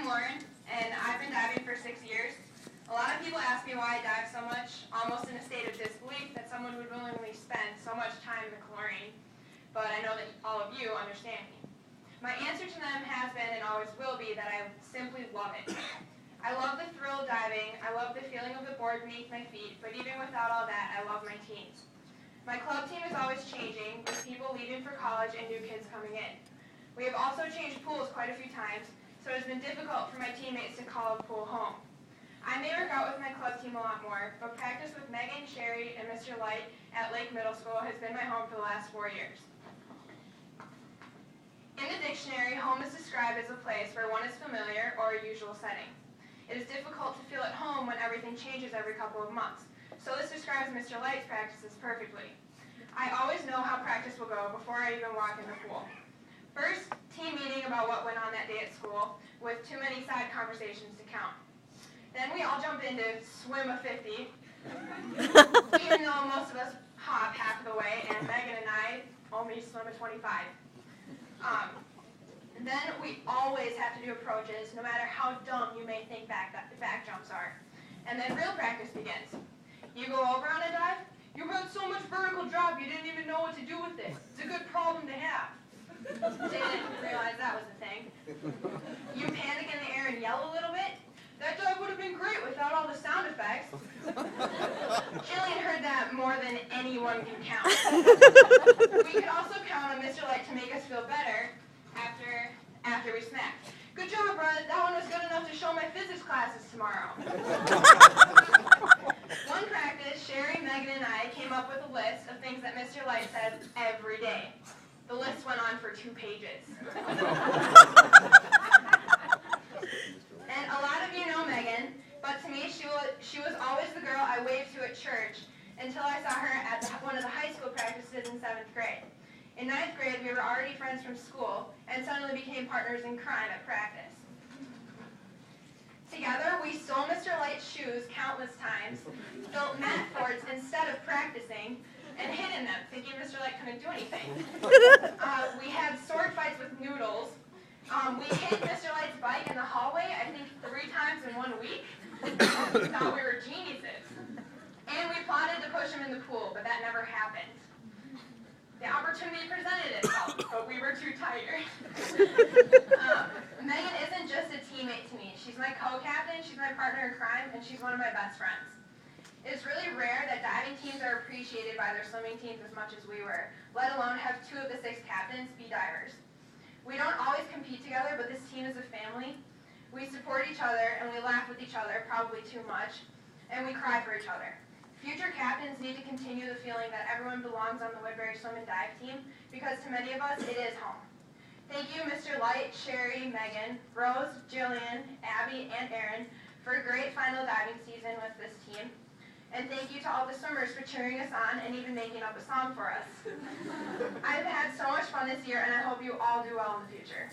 I'm Lauren, and I've been diving for 6 years. A lot of people ask me why I dive so much, almost in a state of disbelief that someone would willingly spend so much time in the chlorine, but I know that all of you understand me. My answer to them has been and always will be that I simply love it. I love the thrill of diving, I love the feeling of the board beneath my feet, but even without all that, I love my teams. My club team is always changing, with people leaving for college and new kids coming in. We have also changed pools quite a few times, so it has been difficult for my teammates to call a pool home. I may work out with my club team a lot more, but practice with Megan, Sherry, and Mr. Light at Lake Middle School has been my home for the last 4 years. In the dictionary, home is described as a place where one is familiar or a usual setting. It is difficult to feel at home when everything changes every couple of months, so this describes Mr. Light's practices perfectly. I always know how practice will go before I even walk in the pool. First, team meeting about what went on that day at school, with too many side conversations to count. Then we all jump in to swim a 50, even though most of us hop half of the way, and Megan and I only swim a 25. Then we always have to do approaches, no matter how dumb you may think back jumps are. And then real practice begins. You go over on a dive, you had so much vertical drop you didn't even know what to do with it. It's a good problem to have. Didn't realize that was a thing. You panic in the air and yell a little bit. That dive would have been great without all the sound effects. Jillian heard that more than anyone can count. We could also count on Mr. Light to make us feel better after we smacked. Good job, Brad. That one was good enough to show my physics classes tomorrow. One practice, Sherry, Megan, and I came up with a list of things that Mr. Light said every day. The list went on for 2 pages. And a lot of you know Megan, but to me, she was always the girl I waved to at church until I saw her at one of the high school practices in 7th grade. In 9th grade, we were already friends from school and suddenly became partners in crime at practice. Together, we stole Mr. Light's shoes countless times, built mat forts instead of practicing, and hid in them, thinking Mr. Light couldn't do anything. We had sword fights with noodles. We hit Mr. Light's bike in the hallway, I think 3 times in 1 week. We thought we were geniuses. And we plotted to push him in the pool, but that never happened. The opportunity presented itself, but we were too tired. Megan isn't just a teammate to me. She's my co-captain, she's my partner in crime, and she's one of my best friends. It's really rare that diving teams are appreciated by their swimming teams as much as we were, let alone have 2 of the 6 captains be divers. We don't always compete together, but this team is a family. We support each other, and we laugh with each other, probably too much, and we cry for each other. Future captains need to continue the feeling that everyone belongs on the Woodbury Swim and Dive team, because to many of us, it is home. Thank you, Mr. Light, Sherry, Megan, Rose, Jillian, Abby, and Erin, for a great final diving season with this team. And thank you to all the swimmers for cheering us on and even making up a song for us. I've had so much fun this year, and I hope you all do well in the future.